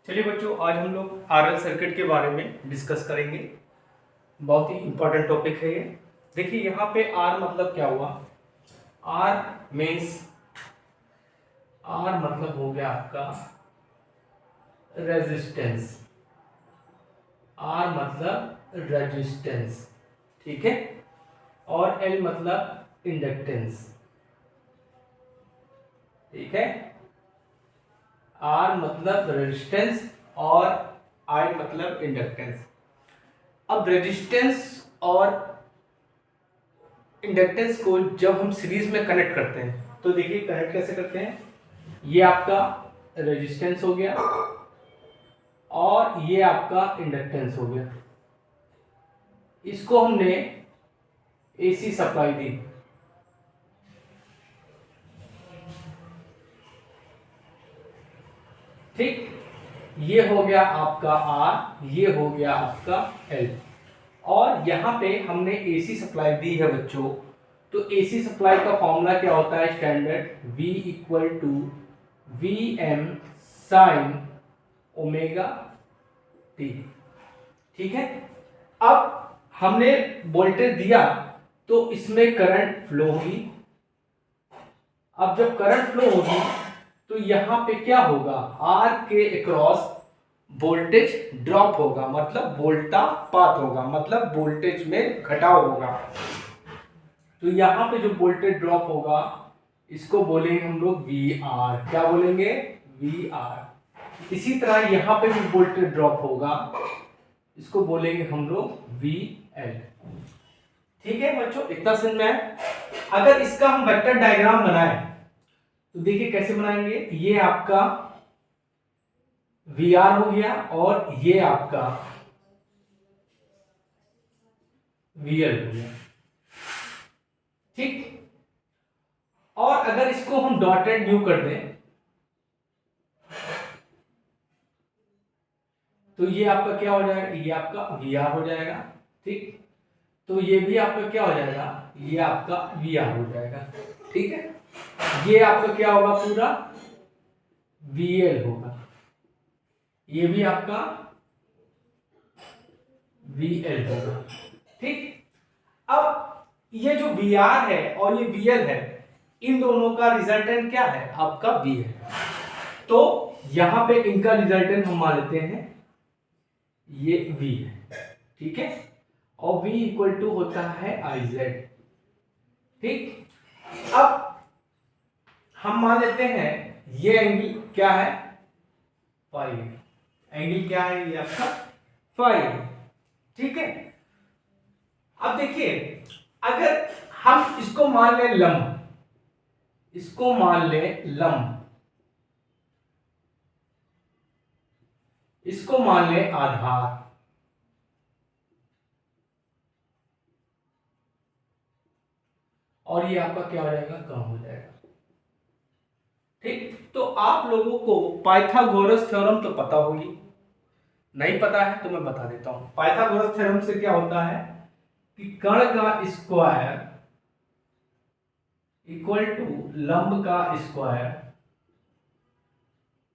चलिए बच्चों, आज हम लोग आरएल सर्किट के बारे में डिस्कस करेंगे। बहुत ही इंपॉर्टेंट टॉपिक है ये। देखिए यहाँ पे आर मतलब क्या हुआ। आर मीन्स आर मतलब हो गया आपका रेजिस्टेंस। आर मतलब रेजिस्टेंस, ठीक है। और एल मतलब इंडक्टेंस, ठीक है। आर मतलब रेजिस्टेंस और आई मतलब इंडक्टेंस। अब रेजिस्टेंस और इंडक्टेंस को जब हम सीरीज में कनेक्ट करते हैं तो देखिए कनेक्ट कैसे करते हैं। ये आपका रेजिस्टेंस हो गया और ये आपका इंडक्टेंस हो गया। इसको हमने एसी सप्लाई दी, ठीक। ये हो गया आपका आर, ये हो गया आपका एल। और यहां पे हमने एसी सप्लाई दी है बच्चों। तो एसी सप्लाई का फॉर्मूला क्या होता है standard, V equal to V M sine omega T, ठीक है। अब हमने वोल्टेज दिया तो इसमें करंट फ्लो होगी। अब जब करंट फ्लो होगी तो यहां पे क्या होगा, आर के अक्रॉस वोल्टेज ड्रॉप होगा, मतलब वोल्टापात होगा, मतलब वोल्टेज में घटाव होगा। तो यहां पे जो वोल्टेज ड्रॉप होगा इसको बोलेंगे हम लोग वी आर। क्या बोलेंगे, वी आर। इसी तरह यहां पे भी वोल्टेज ड्रॉप होगा, इसको बोलेंगे हम लोग वी एल। ठीक है बच्चों, इतना समझ में है। अगर इसका हम वेक्टर डायग्राम बनाएं तो देखिए कैसे बनाएंगे। ये आपका वी आर हो गया और ये आपका वी एल हो गया, ठीक। और अगर इसको हम डॉटेड न्यू कर दें तो ये आपका क्या हो जाएगा, ये आपका वी आर हो जाएगा, ठीक। तो ये भी आपका क्या हो जाएगा, ये आपका वी आर हो जाएगा, ठीक है। ये आपका क्या होगा, पूरा वी एल होगा। ये भी आपका वी एल होगा, ठीक। अब ये जो वी आर है और ये वी एल है, इन दोनों का रिजल्टेंट क्या है, आपका वी है। तो यहां पे इनका रिजल्टेंट हम मान लेते हैं ये वी है, ठीक है। और v इक्वल टू होता है आई जेड, ठीक। अब हम मान लेते हैं ये एंगल क्या है, फाइव। एंगल क्या है, ये आपका फाइव, ठीक है। अब देखिए अगर हम इसको मान लें लंब, इसको मान लें लंब, इसको मान लें आधार, और ये आपका क्या हो जाएगा, कम हो जाएगा, ठीक। तो आप लोगों को पाइथागोरस थ्योरम तो पता होगी, नहीं पता है तो मैं बता देता हूं। पाइथागोरस थ्योरम से क्या होता है कि कण का स्क्वायर इक्वल टू लंब का स्क्वायर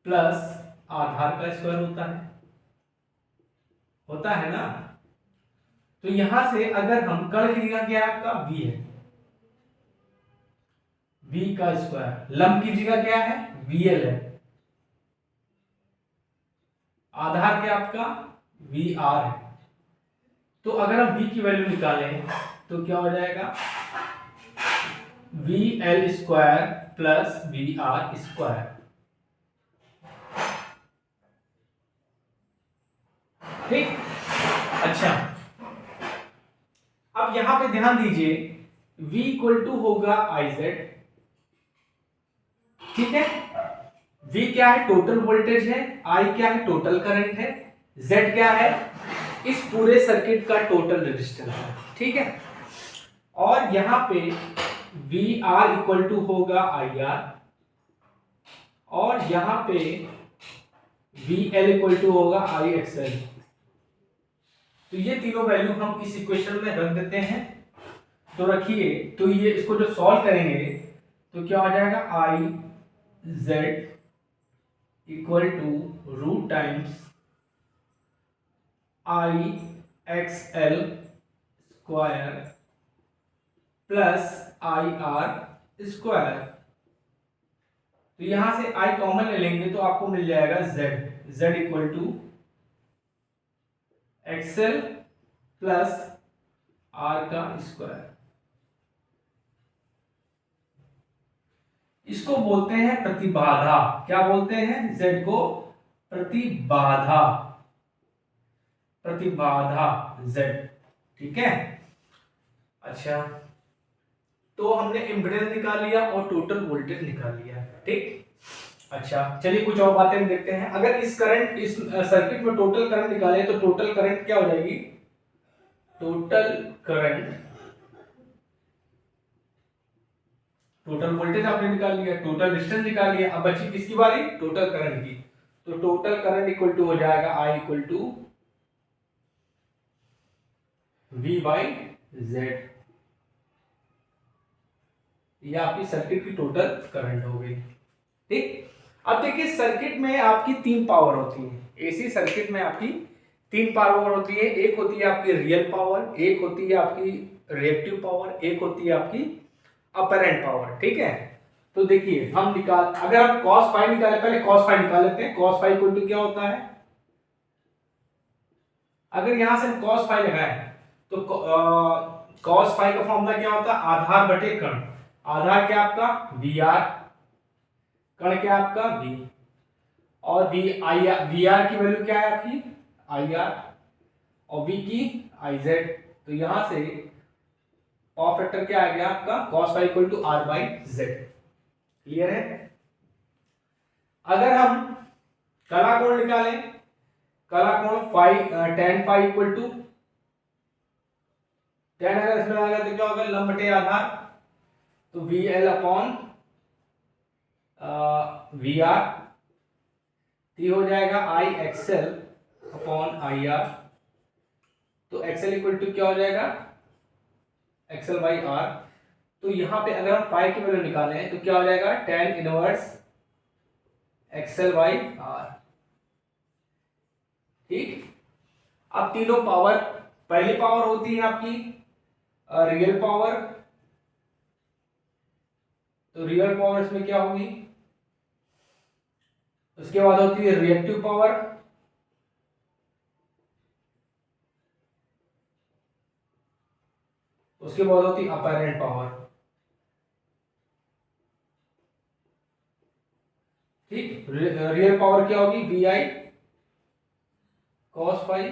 प्लस आधार का स्क्वायर होता है ना। तो यहां से अगर हम कण की जगह क्या है, आपका v है, v का स्क्वायर, लंब की जगह क्या है, vl है, आधार क्या आपका vr है। तो अगर हम v की वैल्यू निकालें तो क्या हो जाएगा, V L square plus V R square, ठीक। अच्छा, अब यहां पे ध्यान दीजिए, v इक्वल टू होगा आई जेड, ठीक है। v क्या है, टोटल वोल्टेज है, I क्या है, टोटल करंट है, Z क्या है, इस पूरे सर्किट का टोटल रेजिस्टेंस है, ठीक है। और यहां पे वी आर इक्वल टू होगा आई आर, और यहां पे वी एल इक्वल टू होगा आई एक्स एल। तो ये तीनों वैल्यू हम इस इक्वेशन में रख देते हैं। तो रखिए, तो ये इसको जो सॉल्व करेंगे तो क्या हो जाएगा, I Z equal to root times I X L square plus I R square. तो यहां से आई कॉमन ले लेंगे तो आपको मिल जाएगा z equal to XL plus R का स्क्वायर। इसको बोलते हैं प्रतिबाधा। क्या बोलते हैं? z को प्रतिबाधा, प्रतिबाधा z। ठीक है। अच्छा, तो हमने इम्पीडेंस निकाल लिया और टोटल वोल्टेज निकाल लिया। ठीक। अच्छा, चलिए कुछ और बातें देखते हैं। अगर इस सर्किट में टोटल करंट निकाले तो टोटल करंट क्या हो जाएगी? टोटल करंट, टोटल वोल्टेज आपने निकाल लिया, टोटल डिस्टेंस निकाल लिया, अब बची किसकी बारी? टोटल करंट की। तो टोटल करंट इक्वल टू हो जाएगा I equal to V by Z. ये आपकी सर्किट की टोटल करंट हो गई। ठीक। अब देखिए, सर्किट में आपकी तीन पावर होती है। एसी सर्किट में आपकी तीन पावर होती है। एक होती है आपकी रियल पावर, एक होती है आपकी रिएक्टिव पावर, एक होती है आपकी अपरेंट पावर। ठीक है। तो देखिए, हम अगर हम cos फाई निकाले, पहले cos फाई निकाल लेते हैं। cos फाई इक्वल टू क्या होता है? अगर यहां से हम cos फाई लगाए तो cos फाई का फॉर्मूला क्या होता है? आधार बटे कण। आधार क्या आपका? वी आर, कण क्या आपका? v, और वी आर की वैल्यू क्या है आपकी? आई आर, और v की आई जेड। तो यहां से पावर फैक्टर क्या आ गया आपका? cos phi equal to R by Z. Clear है? अगर हम कला कोण निकालें, कला कोण tan phi equal to tan, अगर इसमें आएगा तो क्या होगा? लंब बटे आधार। तो V L upon V R, हो जाएगा I XL upon I R. तो एक्सएल इक्वल टू क्या हो जाएगा? XL by R. तो यहां पे अगर हम फाई की वैल्यू निकालें तो क्या हो जाएगा? tan inverse XL by R. ठीक। अब तीनों पावर, पहली पावर होती है आपकी रियल पावर। तो रियल पावर इसमें क्या होगी? उसके बाद होती है रिएक्टिव पावर, उसके बाद होती है अपरेंट पावर। ठीक। रियल पावर क्या होगी? B I cos phi.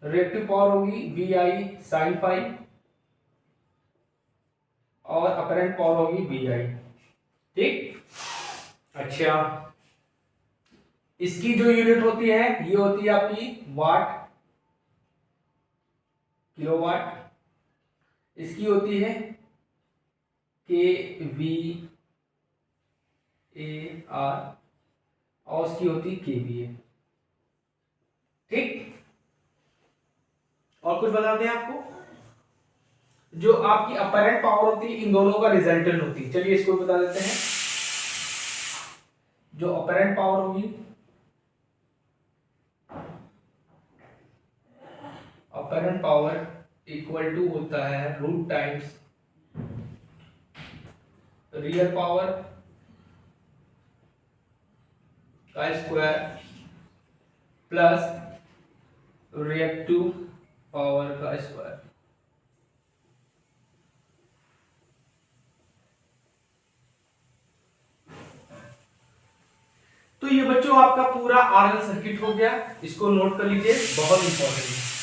Reactive power होगी बी आई साइन फाई, और अपरेंट पावर होगी बी आई। ठीक। अच्छा, इसकी जो यूनिट होती है ये होती है आपकी वाट, किलोवाट। इसकी होती है के वी ए आर, और उसकी होती है के वी ए। ठीक। और कुछ बता दें आपको, जो आपकी अपरेंट पावर होती है इन दोनों का रिजल्टेंट होती है। चलिए इसको बता देते हैं। जो अपरेंट पावर होगी, अपरेंट पावर इक्वल टू होता है रूट टाइम्स रियल पावर का स्क्वायर प्लस रिएक्टिव पावर का स्क्वायर। तो ये बच्चों आपका पूरा आरएल सर्किट हो गया। इसको नोट कर लीजिए, बहुत इंपॉर्टेंट है।